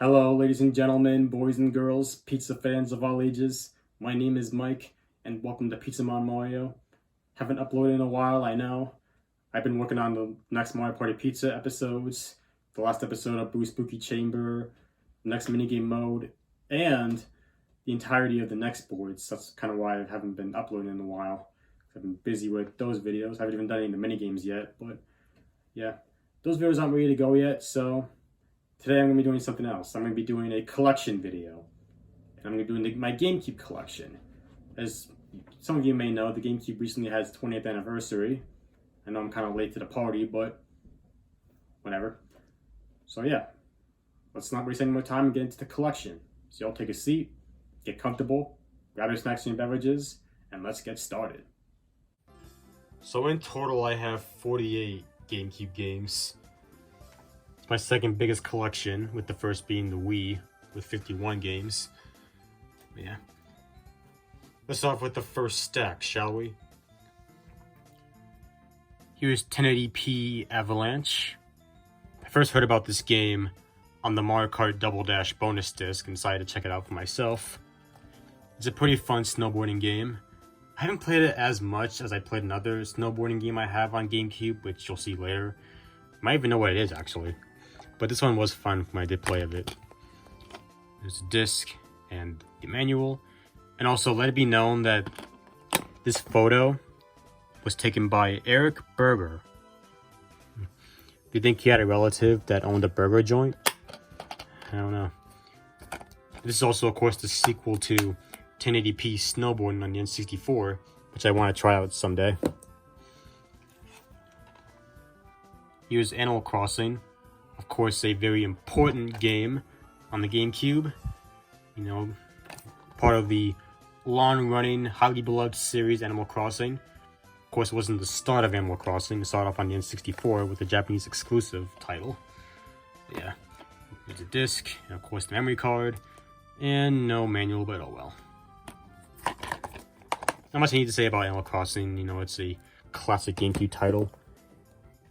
Hello, ladies and gentlemen, boys and girls, pizza fans of all ages. My name is Mike, and welcome to Pizza Mon Mario. Haven't uploaded in a while, I know. I've been working on the next Mario Party Pizza episodes, the last episode of Boo Spooky Chamber, the next minigame mode, and the entirety of the next boards. That's kind of why I haven't been uploading in a while. I've been busy with those videos. I haven't even done any of the minigames yet, but yeah. Those videos aren't ready to go yet, so today I'm going to be doing something else. I'm going to be doing a collection video. And I'm going to be doing my GameCube collection. As some of you may know, the GameCube recently had its 20th anniversary. I know I'm kind of late to the party, but whatever. So yeah, let's not waste any more time and get into the collection. So y'all take a seat, get comfortable, grab your snacks and beverages, and let's get started. So in total I have 48 GameCube games. My second biggest collection, with the first being the Wii, with 51 games. But yeah. Let's start off with the first stack, shall we? Here's 1080p Avalanche. I first heard about this game on the Mario Kart Double Dash bonus disc and decided to check it out for myself. It's a pretty fun snowboarding game. I haven't played it as much as I played another snowboarding game I have on GameCube, which you'll see later. Might even know what it is, actually. But this one was fun when I did play of it. There's a disc and the manual. And also, let it be known that this photo was taken by Eric Berger. Do you think he had a relative that owned a burger joint? I don't know. This is also, of course, the sequel to 1080p snowboarding on the N64, which I want to try out someday. Here's Animal Crossing. Of course, a very important game on the GameCube. You know, part of the long-running, highly beloved series Animal Crossing. Of course, it wasn't the start of Animal Crossing. It started off on the N64 with a Japanese exclusive title. But yeah, there's a disc, and of course the memory card, and no manual, but oh well. Not much I need to say about Animal Crossing. You know, it's a classic GameCube title.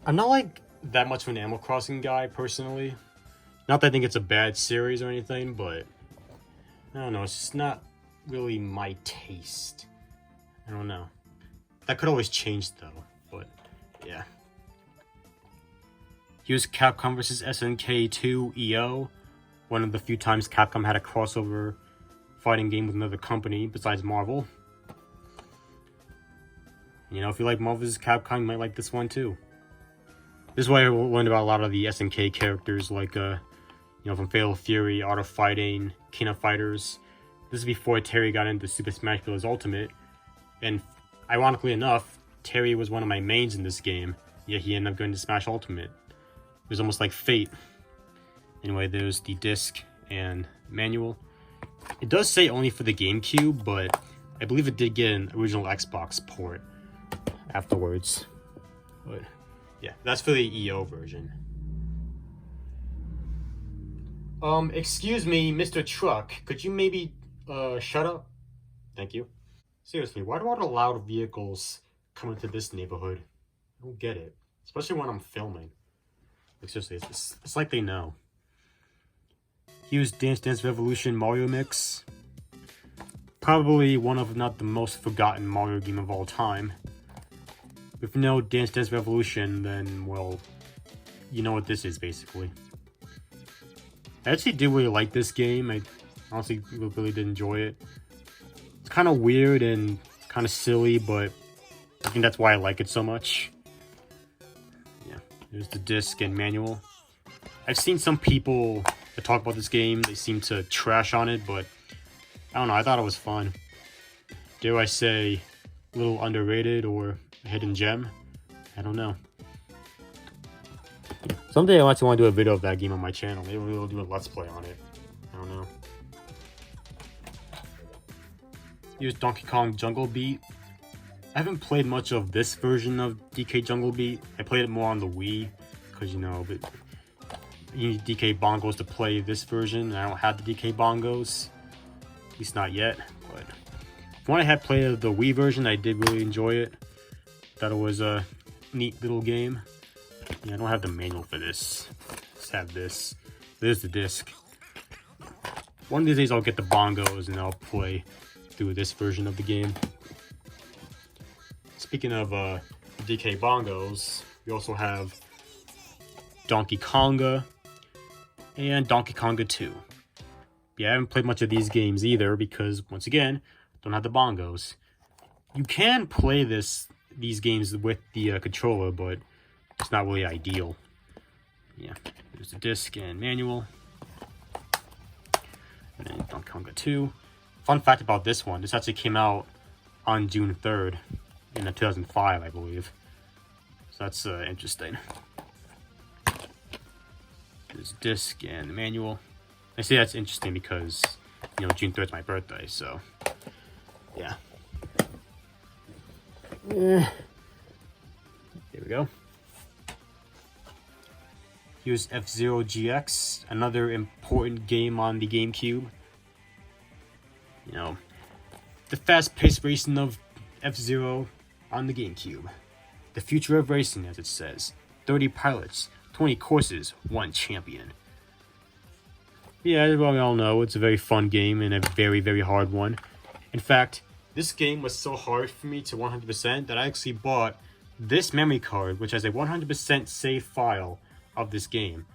I'm not like that much of an Animal Crossing guy, personally. Not that I think it's a bad series or anything, but I don't know, it's just not really my taste. I don't know. That could always change, though, but yeah. Here's Capcom vs. SNK 2 EO. One of the few times Capcom had a crossover fighting game with another company besides Marvel. You know, if you like Marvel vs. Capcom, you might like this one too. This is why I learned about a lot of the SNK characters, like, you know, from Fatal Fury, Art of Fighting, King of Fighters. This is before Terry got into Super Smash Bros. Ultimate, and ironically enough, Terry was one of my mains in this game, yet he ended up going to Smash Ultimate. It was almost like fate. Anyway, there's the disc and manual. It does say only for the GameCube, but I believe it did get an original Xbox port afterwards. But yeah, that's for the EO version. Excuse me, Mr. Truck, could you maybe, shut up? Thank you. Seriously, why do all the loud vehicles come into this neighborhood? I don't get it. Especially when I'm filming. Like, seriously, it's like they know. Here's Dance Dance Revolution Mario Mix. Probably one of, not the most forgotten Mario game of all time. If you know Dance Dance Revolution, then, well, you know what this is, basically. I actually did really like this game. I honestly really did enjoy it. It's kind of weird and kind of silly, but I think that's why I like it so much. Yeah, there's the disc and manual. I've seen some people that talk about this game. They seem to trash on it, but I don't know. I thought it was fun. Dare I say, a little underrated or a hidden gem? I don't know. Someday I actually want to do a video of that game on my channel. Maybe we'll do a Let's Play on it. I don't know. Here's Donkey Kong Jungle Beat. I haven't played much of this version of DK Jungle Beat. I played it more on the Wii, because, you know, but you need DK bongos to play this version. I don't have the DK bongos. At least not yet. But when I had played the Wii version, I did really enjoy it. Thought it was a neat little game. Yeah, I don't have the manual for this. Just have this. There's the disc. One of these days I'll get the bongos and I'll play through this version of the game. Speaking of DK bongos, we also have Donkey Konga and Donkey Konga 2. Yeah, I haven't played much of these games either because, once again, don't have the bongos. You can play these games with the controller, but it's not really ideal. Yeah, there's the disc and manual. And then Donkey Konga 2. Fun fact about this one, this actually came out on June 3rd in 2005, I believe. So that's interesting. There's the disc and the manual. I say that's interesting because, you know, June 3rd is my birthday, so yeah. There we go. Here's F-Zero GX, another important game on the GameCube. You know, the fast-paced racing of F-Zero on the GameCube. The future of racing, as it says. 30 pilots, 20 courses, 1 champion. Yeah, well, we all know it's a very fun game and a very, very hard one. In fact, this game was so hard for me to 100% that I actually bought this memory card, which has a 100% save file of this game.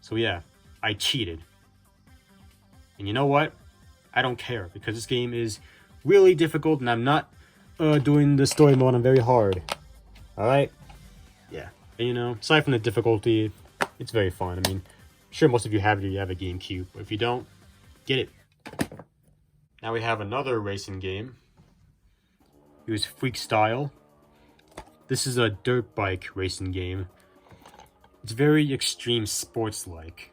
So yeah, I cheated. And you know what? I don't care, because this game is really difficult and I'm not doing the story mode on very hard. Alright? Yeah. And you know, aside from the difficulty, it's very fun. I mean, sure, most of you have a GameCube, but if you don't, get it. Now we have another racing game. Here's Freak Style. This is a dirt bike racing game. It's very extreme sports-like.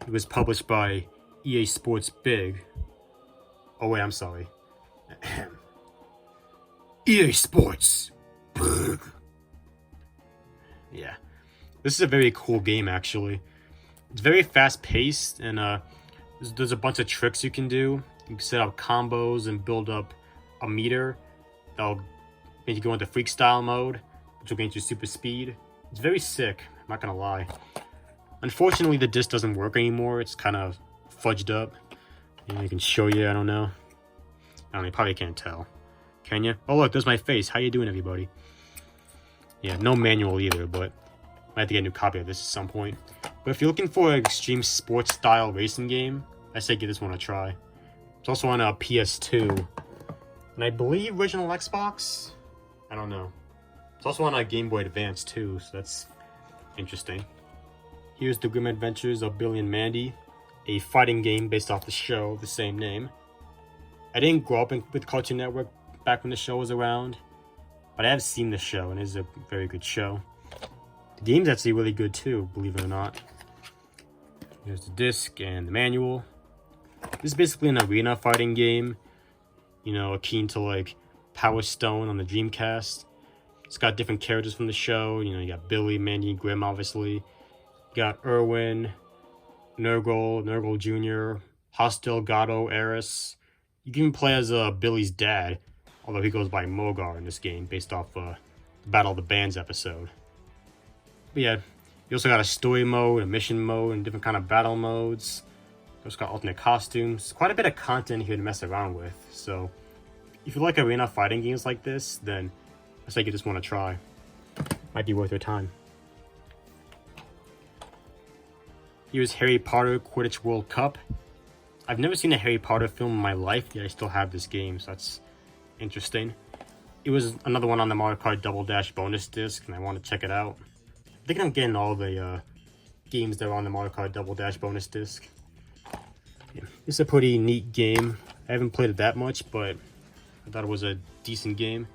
It was published by EA Sports Big. Oh wait, I'm sorry. EA Sports Big. Yeah. This is a very cool game, actually. It's very fast-paced, and there's a bunch of tricks you can do. You can set up combos and build up a meter that'll make you go into freak style mode, which will gain you super speed. It's very sick, I'm not gonna lie. Unfortunately, the disc doesn't work anymore. It's kind of fudged up. Maybe I can show you, I don't know. I don't know, you probably can't tell. Can you? Oh look, there's my face. How you doing, everybody? Yeah, no manual either, but I have to get a new copy of this at some point. But if you're looking for an extreme sports style racing game, I say give this one a try. It's also on a PS2. And I believe original Xbox? I don't know. It's also on a Game Boy Advance too, so that's interesting. Here's The Grim Adventures of Billy and Mandy, a fighting game based off the show of the same name. I didn't grow up with Cartoon Network back when the show was around, but I have seen the show and it is a very good show. The game's actually really good too, believe it or not. Here's the disc and the manual. This is basically an arena fighting game, you know, akin to like Power Stone on the Dreamcast. It's got different characters from the show. You know, you got Billy, Mandy, and Grim, obviously. You got Irwin, Nurgle Jr., Hostel, Gato, Eris. You can even play as Billy's dad, although he goes by Mogar in this game, based off the Battle of the Bands episode. But yeah, you also got a story mode, a mission mode, and different kind of battle modes. You also got alternate costumes. Quite a bit of content here to mess around with. So, if you like arena fighting games like this, then I say you just want to try. Might be worth your time. Here's Harry Potter Quidditch World Cup. I've never seen a Harry Potter film in my life, yet I still have this game, so that's interesting. It was another one on the Mario Kart Double Dash bonus disc, and I want to check it out. I think I'm getting all the games that are on the Mario Kart Double Dash bonus disc. Yeah, it's a pretty neat game. I haven't played it that much, but I thought it was a decent game.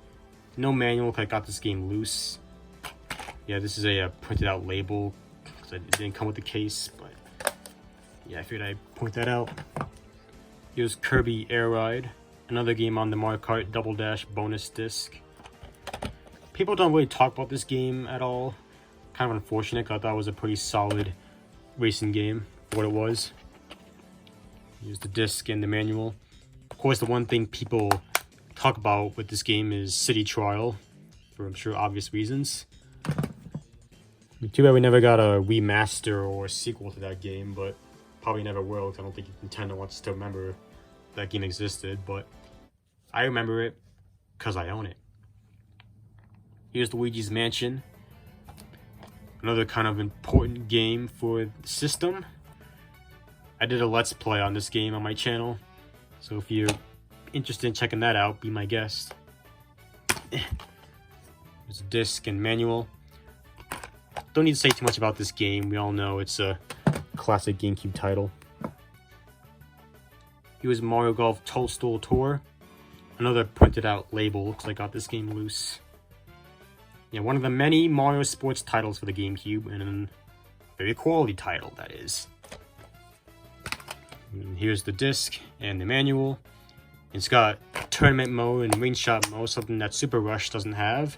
No manual, because I got this game loose. Yeah, this is a printed out label, because it didn't come with the case, but yeah, I figured I'd point that out. Here's Kirby Air Ride, another game on the Mario Kart Double Dash bonus disc. People don't really talk about this game at all. Kind of unfortunate, because I thought it was a pretty solid racing game for what it was. Here's the disc and the manual. Of course, the one thing people talk about with this game is City Trial, for I'm sure obvious reasons. Too bad we never got a remaster or a sequel to that game, but probably never will, because I don't think Nintendo wants us to remember that game existed, but I remember it because I own it. Here's Luigi's Mansion. Another kind of important game for the system. I did a Let's Play on this game on my channel, so if you're interested in checking that out, be my guest. There's a disc and manual. Don't need to say too much about this game. We all know it's a classic GameCube title. Here's Mario Golf Toadstool Tour. Another printed out label. Looks like I got this game loose. Yeah, one of the many Mario sports titles for the GameCube, and a very quality title, that is. And here's the disc and the manual. It's got tournament mode and ring shot mode, something that Super Rush doesn't have.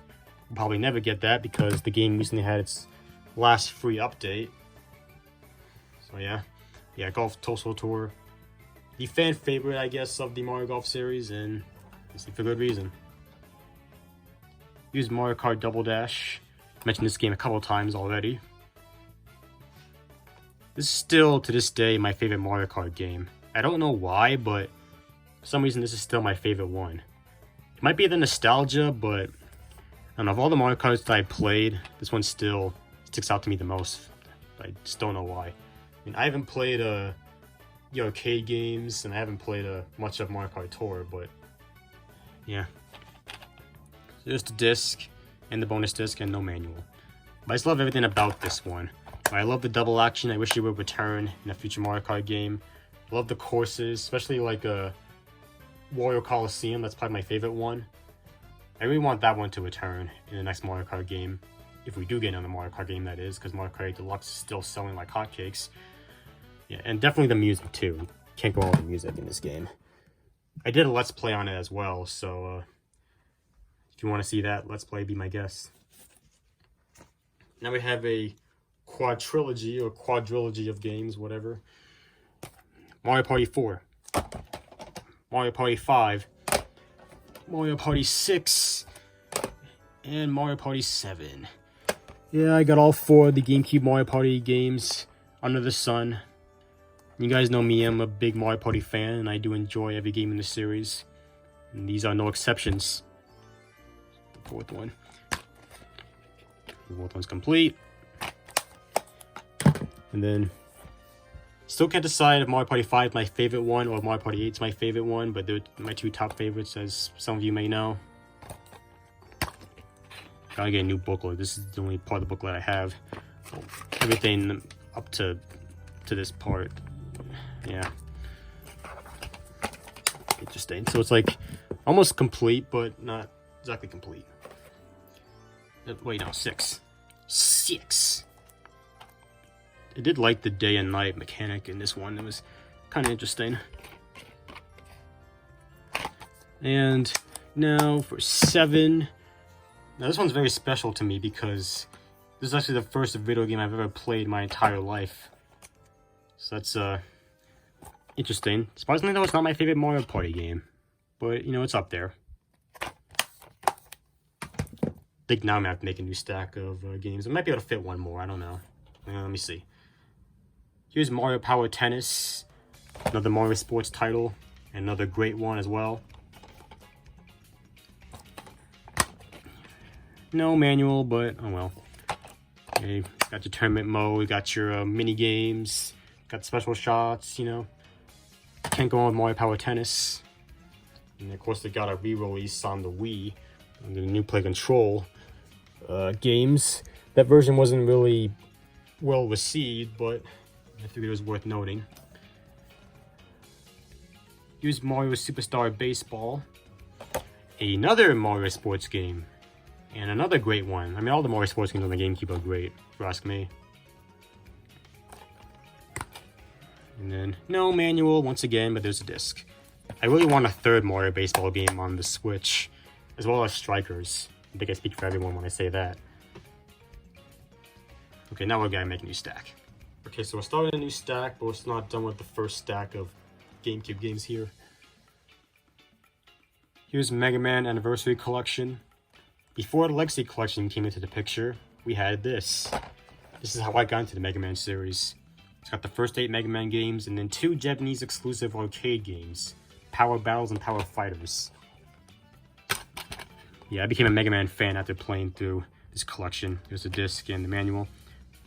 We'll probably never get that because the game recently had its last free update. So yeah, Golf Toadstool Tour. The fan favorite, I guess, of the Mario Golf series, and for good reason. Here's Mario Kart Double Dash. I mentioned this game a couple times already. This is still, to this day, my favorite Mario Kart game. I don't know why, but for some reason this is still my favorite one. It might be the nostalgia, but I don't know, of all the Mario Karts that I played, this one still sticks out to me the most. I just don't know why. I mean, I haven't played the arcade games, and I haven't played much of Mario Kart Tour, but yeah. So there's the disc, and the bonus disc, and no manual. But I just love everything about this one. I love the double action. I wish it would return in a future Mario Kart game. I love the courses, especially like Wario Colosseum. That's probably my favorite one. I really want that one to return in the next Mario Kart game. If we do get another Mario Kart game, that is, because Mario Kart 8 Deluxe is still selling like hotcakes. Yeah, and definitely the music too. Can't go wrong with the music in this game. I did a Let's Play on it as well, so if you want to see that Let's Play, be my guest. Now we have a quadrilogy or quadrilogy of games, whatever. Mario Party 4, Mario Party 5, Mario Party 6, and Mario Party 7. Yeah, I got all 4 of the GameCube Mario Party games under the sun. You guys know me, I'm a big Mario Party fan, and I do enjoy every game in the series. And these are no exceptions. The 4th one. The 4th one's complete. And then, still can't decide if Mario Party 5 is my favorite one or if Mario Party 8 is my favorite one, but they're my 2 top favorites, as some of you may know. Gotta get a new booklet. This is the only part of the booklet I have. Everything up to this part. Yeah. Interesting. So it's like almost complete, but not exactly complete. Wait, no, 6. 6. It did like the day and night mechanic in this one. It was kind of interesting. And now for 7. Now this one's very special to me because this is actually the first video game I've ever played my entire life. So that's interesting. Surprisingly though, it's not my favorite Mario Party game. But, you know, it's up there. I think now I'm gonna have to make a new stack of games. I might be able to fit one more, I don't know. Let me see. Here's Mario Power Tennis. Another Mario Sports title. Another great one as well. No manual, but oh well. Okay, got your tournament mode, got your mini games, got special shots, you know. Can't go on with Mario Power Tennis. And of course they got a re-release on the Wii, and the new Play Control games. That version wasn't really well received, but I figured it was worth noting. Here's Mario Superstar Baseball. Another Mario sports game. And another great one. I mean, all the Mario sports games on the GameCube are great, if you ask me. And then, no manual once again, but there's a disc. I really want a 3rd Mario baseball game on the Switch, as well as Strikers. I think I speak for everyone when I say that. Okay, now we're gonna make a new stack. Okay, so we're starting a new stack, but we're still not done with the first stack of GameCube games here. Here's Mega Man Anniversary Collection. Before the Legacy Collection came into the picture, we had this. This is how I got into the Mega Man series. It's got the first 8 Mega Man games and then 2 Japanese exclusive arcade games, Power Battles and Power Fighters. Yeah, I became a Mega Man fan after playing through this collection. There's a disc and the manual.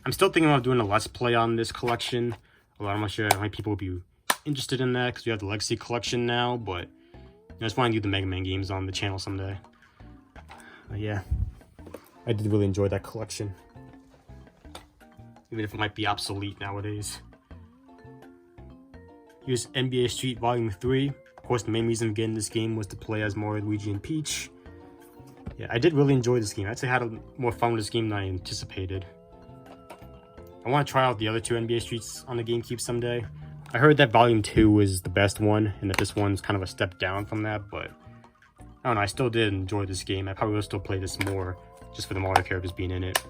I'm still thinking about doing a Let's Play on this collection, although I'm not sure how many people would be interested in that because we have the Legacy Collection now, but I just want to do the Mega Man games on the channel someday. Yeah, I did really enjoy that collection, even if it might be obsolete nowadays. Here's NBA Street Volume 3. Of course, the main reason of getting this game was to play as Mario, Luigi, and Peach. Yeah, I did really enjoy this game. I'd say I had more fun with this game than I anticipated. I want to try out the other 2 NBA Streets on the GameCube someday. I heard that Volume 2 was the best one, and that this one's kind of a step down from that, but I don't know, I still did enjoy this game. I probably will still play this more, just for the Mario characters being in it.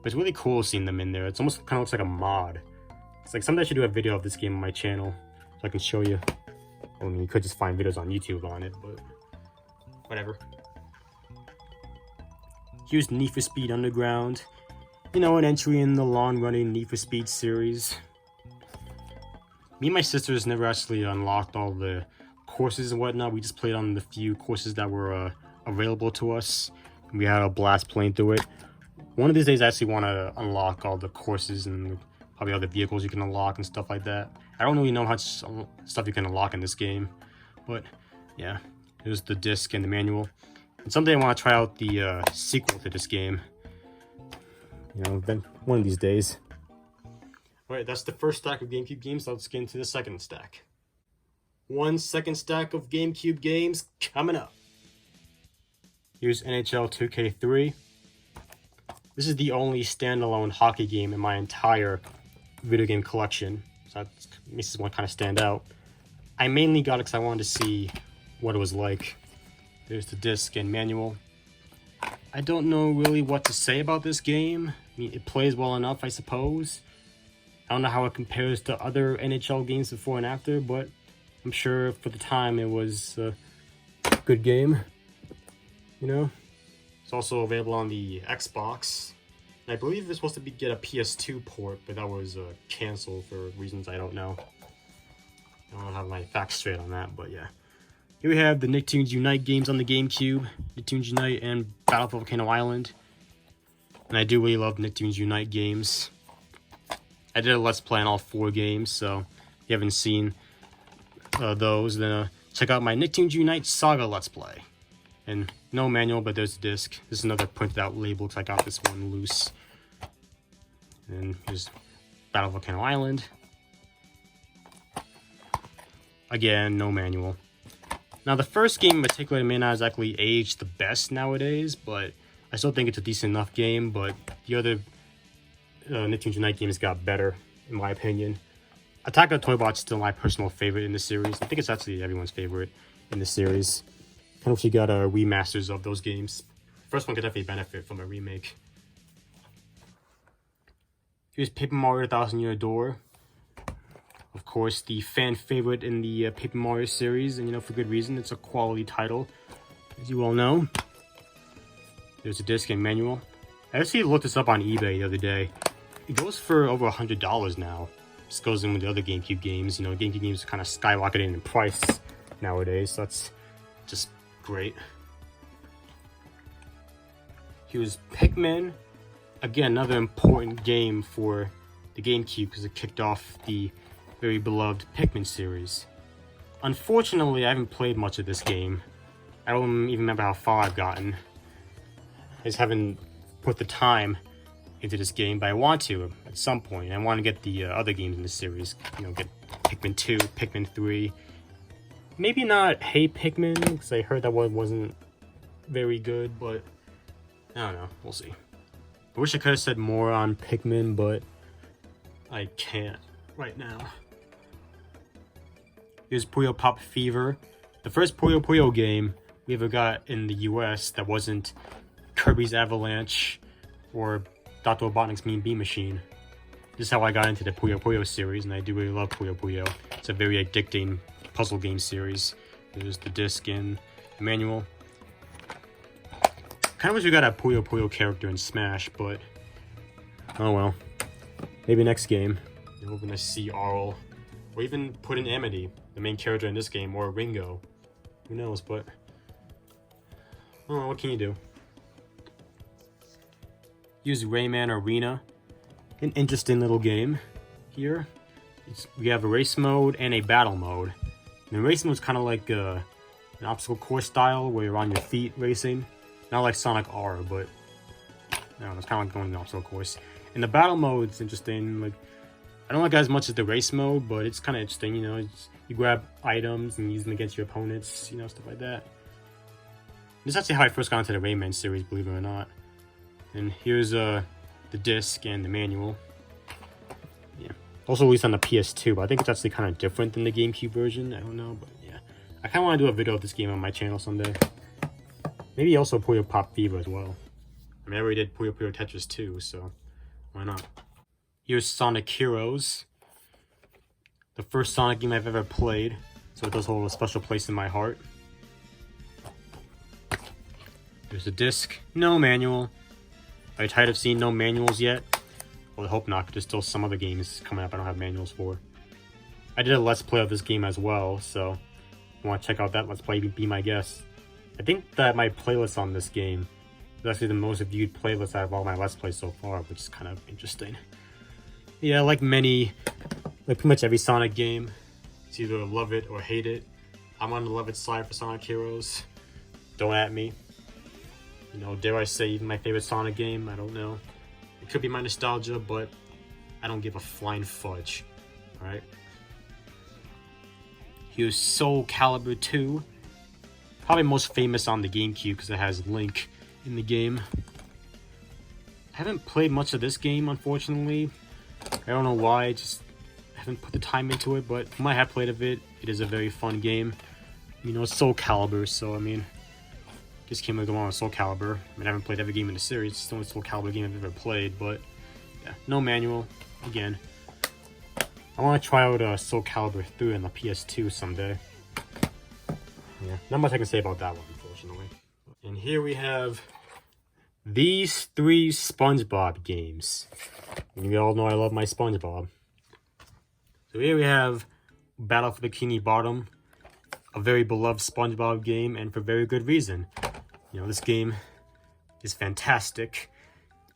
But it's really cool seeing them in there. It's almost kind of looks like a mod. It's like someday I should do a video of this game on my channel, so I can show you. I mean, you could just find videos on YouTube on it, but whatever. Here's Need for Speed Underground. You know, an entry in the long-running Need for Speed series. Me and my sisters never actually unlocked all the courses and whatnot. We just played on the few courses that were available to us. We had a blast playing through it. One of these days I actually want to unlock all the courses and probably other vehicles you can unlock and stuff like that. I don't really know how much stuff you can unlock in this game, but yeah, here's the disc and the manual. And someday I want to try out the sequel to this game. You know, one of these days. Alright, that's the first stack of GameCube games. Let's get into the second stack. 1 second stack of GameCube games coming up. Here's NHL 2K3. This is the only standalone hockey game in my entire video game collection, so that makes this one kind of stand out. I mainly got it because I wanted to see what it was like. There's the disc and manual. I don't know really what to say about this game. I mean, it plays well enough, I suppose. I don't know how it compares to other NHL games before and after, but I'm sure for the time it was a good game. You know? It's also available on the Xbox. And I believe it's supposed to get a PS2 port, but that was canceled for reasons I don't know. I don't have my facts straight on that, but yeah. Here we have the Nicktoons Unite games on the GameCube. Nicktoons Unite and Battle for Volcano Island. And I do really love Nicktoons Unite games. I did a Let's Play on all 4 games, so if you haven't seen those, then check out my Nicktoons Unite Saga Let's Play. And no manual, but there's a disc. This is another printed out label because I got this one loose. And here's Battle Volcano Island. Again, no manual. Now the first game in particular may not exactly age the best nowadays, but I still think it's a decent enough game, but the other Nicktoons Unite games got better, in my opinion. Attack of the Toybot's still my personal favorite in the series. I think it's actually everyone's favorite in the series. Kind of wish you got remasters of those games. First one could definitely benefit from a remake. Here's Paper Mario 1000 Year Door. Of course, the fan favorite in the Paper Mario series, and you know, for good reason. It's a quality title, as you all know. There's a disc and manual. I actually looked this up on eBay the other day. It goes for over $100 now. This goes in with the other GameCube games. You know, GameCube games are kind of skyrocketing in price nowadays, so that's just great. Here's Pikmin. Again, another important game for the GameCube because it kicked off the very beloved Pikmin series. Unfortunately, I haven't played much of this game. I don't even remember how far I've gotten. I just haven't put the time into this game, but I want to at some point. I want to get the other games in the series. You know, get Pikmin 2, Pikmin 3. Maybe not Hey Pikmin, because I heard that one wasn't very good, but I don't know. We'll see. I wish I could have said more on Pikmin, but I can't right now. Here's Puyo Pop Fever. The first Puyo Puyo game we ever got in the US that wasn't Kirby's Avalanche or Dr. Robotnik's Mean Bean Machine. This is how I got into the Puyo Puyo series, and I do really love Puyo Puyo. It's a very addicting puzzle game series. There's the disc and the manual. Kind of wish we got a Puyo Puyo character in Smash, but oh well. Maybe next game. we're gonna see Arl, or even put in Amity, the main character in this game, or Ringo. Who knows, but oh, what can you do? Use Rayman Arena, an interesting little game here. We have a race mode and a battle mode. And the race mode is kind of like an obstacle course style where you're on your feet racing. Not like Sonic R, but no, it's kind of like going the obstacle course. And the battle mode is interesting. Like, I don't like it as much as the race mode, but it's kind of interesting. You know, you grab items and use them against your opponents. You know, stuff like that. This is actually how I first got into the Rayman series, believe it or not. And here's the disc and the manual. Yeah. Also released on the PS2, but I think it's actually kind of different than the GameCube version. I don't know, but yeah. I kind of want to do a video of this game on my channel someday. Maybe also Puyo Pop Fever as well. I mean, I already did Puyo Puyo Tetris 2, so why not? Here's Sonic Heroes. The first Sonic game I've ever played, so it does hold a special place in my heart. There's a disc, no manual. Are you tired of seeing no manuals yet? Well, I hope not, because there's still some other games coming up I don't have manuals for. I did a Let's Play of this game as well, so if you want to check out that Let's Play, be my guest. I think that my playlist on this game is actually the most viewed playlist out of all my Let's Plays so far, which is kind of interesting. Yeah, like pretty much every Sonic game, it's either love it or hate it. I'm on the love it side for Sonic Heroes. Don't at me. You know, dare I say even my favorite Sonic game? I don't know. It could be my nostalgia, but I don't give a flying fudge. Alright? Here's Soul Calibur 2. Probably most famous on the GameCube because it has Link in the game. I haven't played much of this game, unfortunately. I don't know why, I just haven't put the time into it, but from what I have played of it, it is a very fun game. You know, it's Soul Calibur, so I mean, just came along with Soul Calibur. I mean, I haven't played every game in the series. It's the only Soul Calibur game I've ever played, but yeah, no manual. Again, I want to try out Soul Calibur 3 on the PS2 someday. Yeah, not much I can say about that one, unfortunately. And here we have these 3 SpongeBob games. And you all know I love my SpongeBob. So here we have Battle for Bikini Bottom, a very beloved SpongeBob game, and for very good reason. You know, this game is fantastic.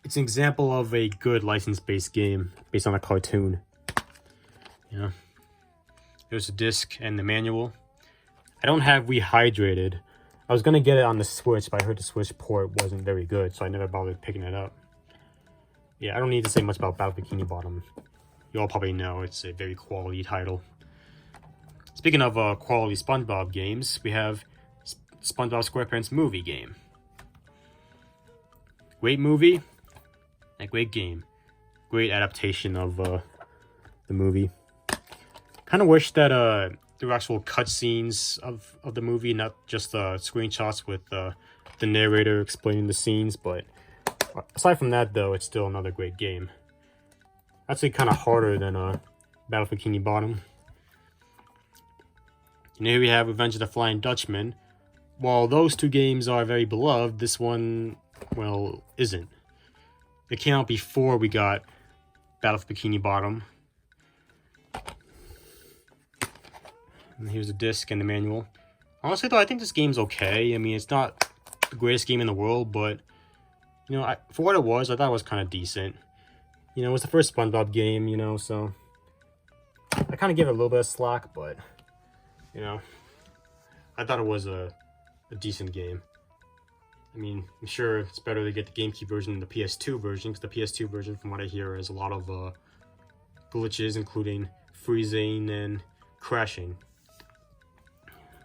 It's an example of a good license-based game based on a cartoon. You know, there's the disc and the manual. I don't have Rehydrated. I was gonna get it on the Switch, but I heard the Switch port wasn't very good, so I never bothered picking it up. Yeah, I don't need to say much about Battle Bikini Bottom. You all probably know it's a very quality title. Speaking of quality SpongeBob games, we have SpongeBob SquarePants movie game. Great movie, and great game. Great adaptation of the movie. Kind of wish that there were actual cutscenes of the movie, not just screenshots with the narrator explaining the scenes, but aside from that, though, it's still another great game. Actually kind of harder than Battle for Bikini Bottom. And here we have Revenge of the Flying Dutchman. While those 2 games are very beloved, this one, well, isn't. It came out before we got Battle for Bikini Bottom. And here's the disc and the manual. Honestly, though, I think this game's okay. I mean, it's not the greatest game in the world, but, you know, for what it was, I thought it was kind of decent. You know, it was the first SpongeBob game, you know, so I kind of give it a little bit of slack, but, you know, I thought it was a decent game. I mean, I'm sure it's better to get the GameCube version than the PS2 version, because the PS2 version, from what I hear, has a lot of glitches, including freezing and crashing.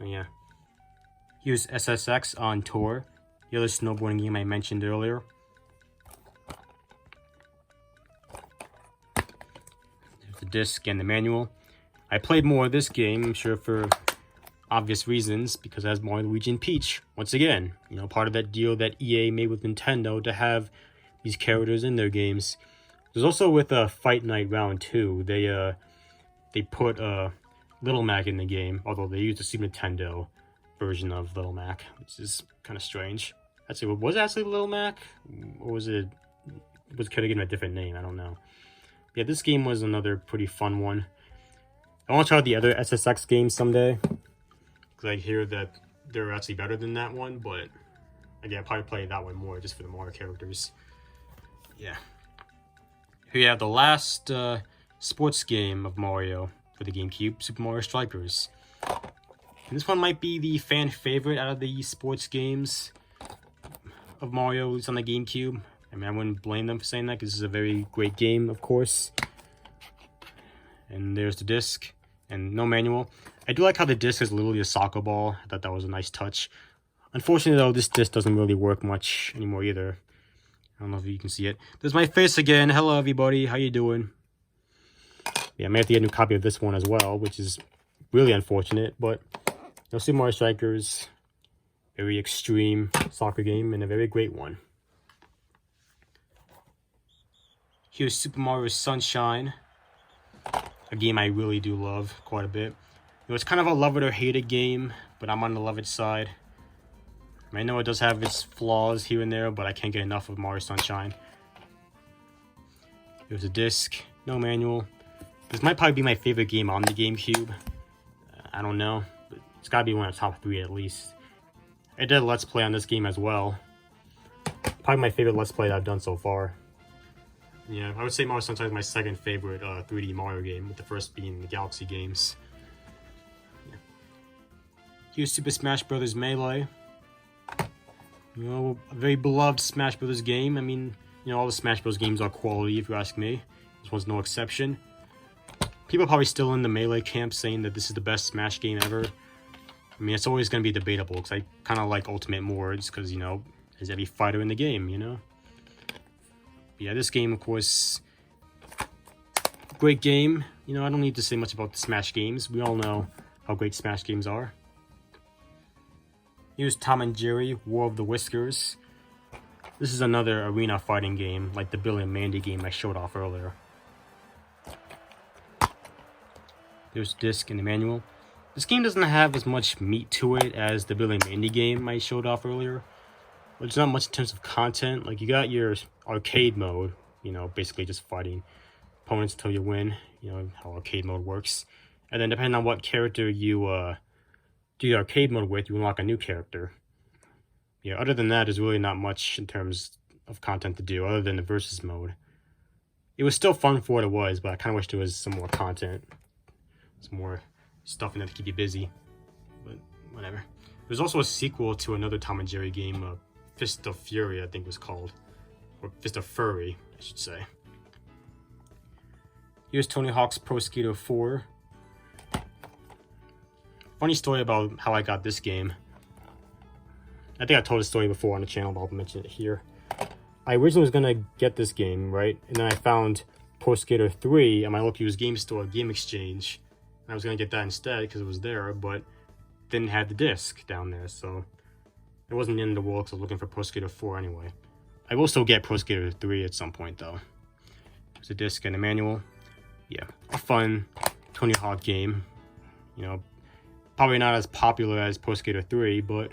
And yeah. Here's SSX on Tour, the other snowboarding game I mentioned earlier. There's the disc and the manual. I played more of this game, I'm sure for obvious reasons, because it has more Luigi and Peach. Once again, you know, part of that deal that EA made with Nintendo to have these characters in their games. There's also with Fight Night Round 2, they put Little Mac in the game, although they used the Super Nintendo version of Little Mac, which is kind of strange. Actually, was it actually Little Mac? Or could have given a different name? I don't know. Yeah, this game was another pretty fun one. I want to try out the other SSX games someday, because I hear that they're actually better than that one, but again, I'll probably play that one more just for the Mario characters. Yeah. Here you have the last sports game of Mario for the GameCube, Super Mario Strikers. And this one might be the fan favorite out of the sports games of Mario, at least on the GameCube. I mean, I wouldn't blame them for saying that, because this is a very great game, of course. And there's the disc, and no manual. I do like how the disc is literally a soccer ball. I thought that was a nice touch. Unfortunately, though, this disc doesn't really work much anymore either. I don't know if you can see it. There's my face again. Hello, everybody. How you doing? Yeah, I may have to get a new copy of this one as well, which is really unfortunate. But, Super Mario Strikers, very extreme soccer game, and a very great one. Here's Super Mario Sunshine, a game I really do love quite a bit. It's kind of a love it or hate it game, but I'm on the love it side. I know it does have its flaws here and there, but I can't get enough of Mario Sunshine. There's a disc, no manual. This might probably be my favorite game on the GameCube. I don't know, but it's gotta be one of the top 3 at least. I did a Let's Play on this game as well. Probably my favorite Let's Play that I've done so far. Yeah, I would say Mario Sunshine is my second favorite 3D Mario game, with the first being the Galaxy games. Yeah. Here's Super Smash Bros. Melee. A very beloved Smash Bros. Game. I mean, all the Smash Bros. Games are quality, if you ask me. This one's no exception. People are probably still in the Melee camp saying that this is the best Smash game ever. I mean, it's always going to be debatable, because I kind of like Ultimate more, just because, there's every fighter in the game, But yeah, this game, of course, great game. I don't need to say much about the Smash games. We all know how great Smash games are. Here's Tom and Jerry, War of the Whiskers. This is another arena fighting game, like the Billy and Mandy game I showed off earlier. There's the disc and the manual. This game doesn't have as much meat to it as the Billy and Mandy game I showed off earlier. There's not much in terms of content. Like, you got your arcade mode, basically just fighting opponents until you win, how arcade mode works. And then depending on what character you do the arcade mode with, you unlock a new character. Yeah, other than that, there's really not much in terms of content to do, other than the versus mode. It was still fun for what it was, but I kind of wish there was some more content. Some more stuff in there to keep you busy. But, whatever. There's also a sequel to another Tom and Jerry game, Fist of Fury, I think it was called. Or Fist of Furry, I should say. Here's Tony Hawk's Pro Skater 4. Funny story about how I got this game. I think I told this story before on the channel, but I'll mention it here. I originally was going to get this game, right? And then I found Pro Skater 3 at my local used game store, Game Exchange. And I was going to get that instead because it was there, but didn't have the disc down there, so it wasn't the end of the world because I was looking for Pro Skater 4 anyway. I will still get Pro Skater 3 at some point, though. There's a disc and a manual. Yeah, a fun Tony Hawk game. Probably not as popular as Pro Skater 3, but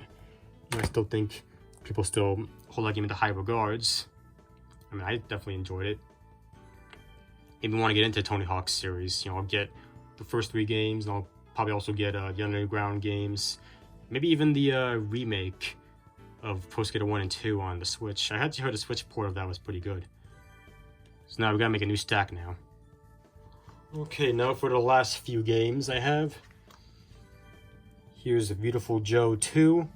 I still think people still hold that game into high regards. I mean, I definitely enjoyed it. If you want to get into Tony Hawk's series, I'll get the first 3 games, and I'll probably also get the Underground games. Maybe even the remake of Pro Skater 1 and 2 on the Switch. I had heard the Switch port of that was pretty good. So now we gotta make a new stack now. Okay, now for the last few games I have. Here's Beautiful Joe 2.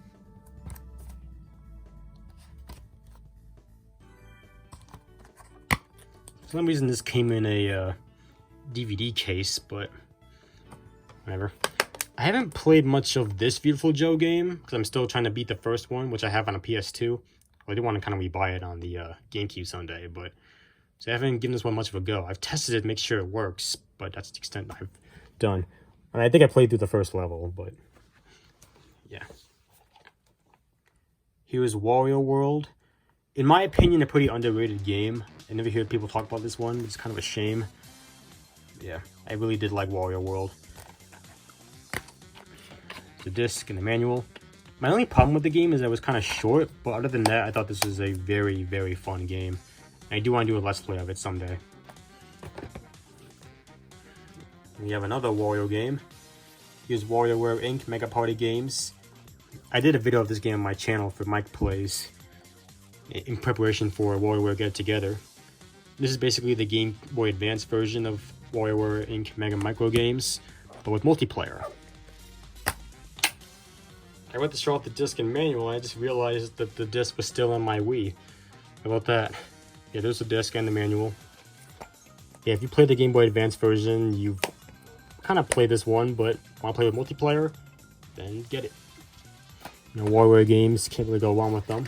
For some reason this came in a DVD case, but whatever. I haven't played much of this Beautiful Joe game, because I'm still trying to beat the first one, which I have on a PS2. Well, I do want to kind of rebuy it on the GameCube someday, but so I haven't given this one much of a go. I've tested it to make sure it works, but that's the extent I've done. And I think I played through the first level, but yeah. Here's Wario World. In my opinion, a pretty underrated game. I never hear people talk about this one. It's kind of a shame. Yeah, I really did like Wario World. The disc and the manual. My only problem with the game is that it was kind of short, but other than that, I thought this was a very, very fun game. I do want to do a Let's Play of it someday. We have another Wario game. Here's WarioWare Inc. Mega Party Games. I did a video of this game on my channel for Mike Plays in preparation for WarioWare Get Together. This is basically the Game Boy Advance version of WarioWare Inc. Mega Micro Games, but with multiplayer. I went to show off the disc and manual, and I just realized that the disc was still on my Wii. How about that? Yeah, there's the disc and the manual. Yeah, if you play the Game Boy Advance version, you've kind of played this one, but want to play with multiplayer, then get it. You know, WarioWare games, can't really go wrong with them.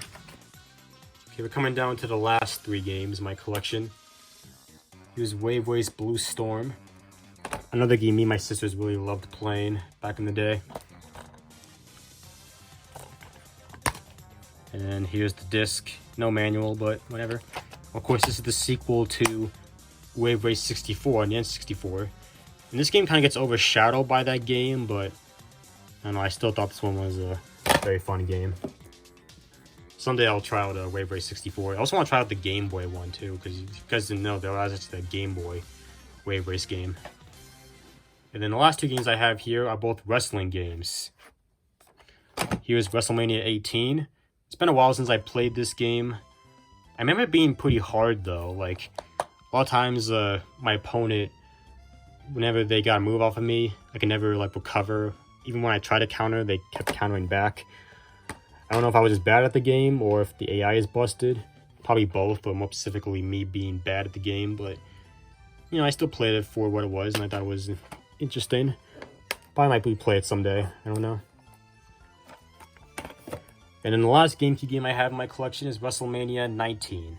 Okay, we're coming down to the last 3 games in my collection. Here's Wave Race Blue Storm. Another game me and my sisters really loved playing back in the day. And here's the disc. No manual, but whatever. Of course, this is the sequel to Wave Race 64 on the N64. And this game kind of gets overshadowed by that game, but I don't know, I still thought this one was a very fun game. Someday I'll try out Wave Race 64. I also want to try out the Game Boy one too, because you guys didn't know there was actually a Game Boy Wave Race game. And then the last 2 games I have here are both wrestling games. Here's WrestleMania 18. It's been a while since I played this game. I remember it being pretty hard though. Like, a lot of times my opponent, whenever they got a move off of me, I could never like recover. Even when I tried to counter, they kept countering back. I don't know if I was just bad at the game or if the AI is busted. Probably both, but more specifically me being bad at the game. But, you know, I still played it for what it was, and I thought it was interesting. Probably might replay it someday. I don't know. And then the last GameCube game I have in my collection is WrestleMania 19.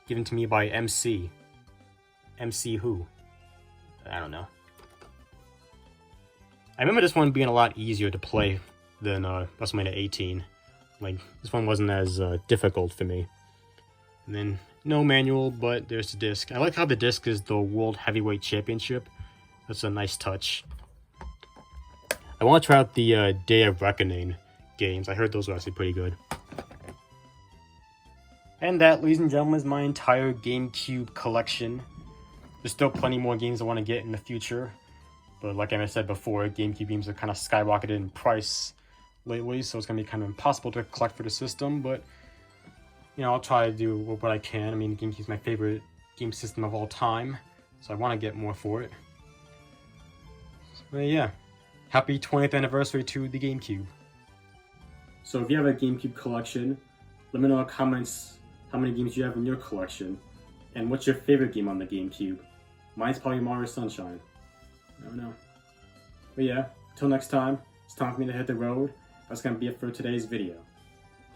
Given to me by MC. MC who? I don't know. I remember this one being a lot easier to play than WrestleMania 18. Like, this one wasn't as difficult for me. And then, no manual, but there's the disc. I like how the disc is the World Heavyweight Championship. That's a nice touch. I want to try out the Day of Reckoning games. I heard those were actually pretty good. And that, ladies and gentlemen, is my entire GameCube collection. There's still plenty more games I want to get in the future. But like I said before, GameCube games have kind of skyrocketed in price lately, so it's going to be kind of impossible to collect for the system. But, you know, I'll try to do what I can. I mean, GameCube's my favorite game system of all time, so I want to get more for it. But yeah, happy 20th anniversary to the GameCube. So if you have a GameCube collection, let me know in the comments how many games you have in your collection, and what's your favorite game on the GameCube. Mine's probably Mario Sunshine. I don't know. But yeah, until next time, it's time for me to hit the road. That's going to be it for today's video.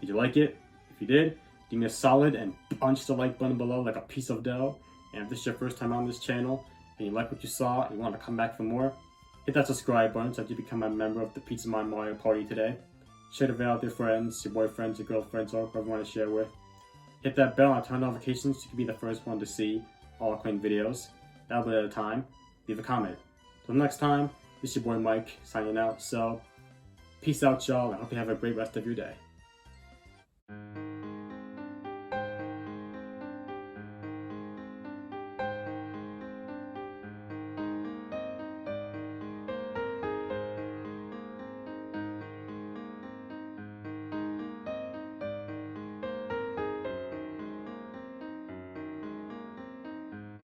Did you like it? If you did, give me a solid and punch the like button below like a piece of dough. And if this is your first time on this channel, and you like what you saw and you want to come back for more, hit that subscribe button so that you become a member of the Pizza Man Mario Party today. Share the video with your friends, your boyfriends, your girlfriends, or whoever you want to share with. Hit that bell and turn notifications so you can be the first one to see all acclaimed videos. That'll be at a time. Leave a comment. Till next time, this is your boy Mike signing out. So, peace out, y'all, and I hope you have a great rest of your day.